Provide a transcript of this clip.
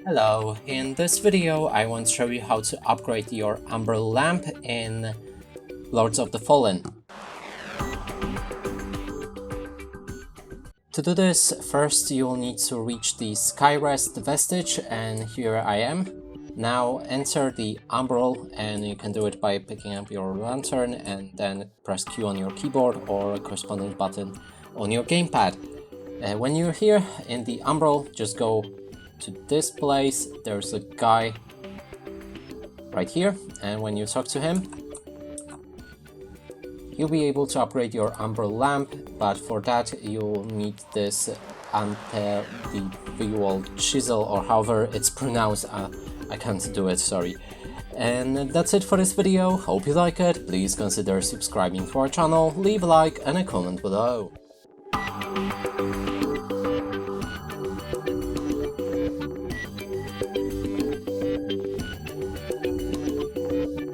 Hello, in this video I want to show you how to upgrade your Umbral Lamp in Lords of the Fallen. To do this, first you will need to reach the Skyrest vestige, and here I am. Now enter the Umbral, and you can do it by picking up your lantern and then press Q on your keyboard or a corresponding button on your gamepad. When you're here in the Umbral, just go to this place. There's a guy right here, and when you talk to him, you'll be able to upgrade your Umbral Lamp, but for that you'll need this individual chisel, or however it's pronounced. I can't do it, sorry. And that's it for this video. Hope you like it. Please consider subscribing to our channel, leave a like and a comment below.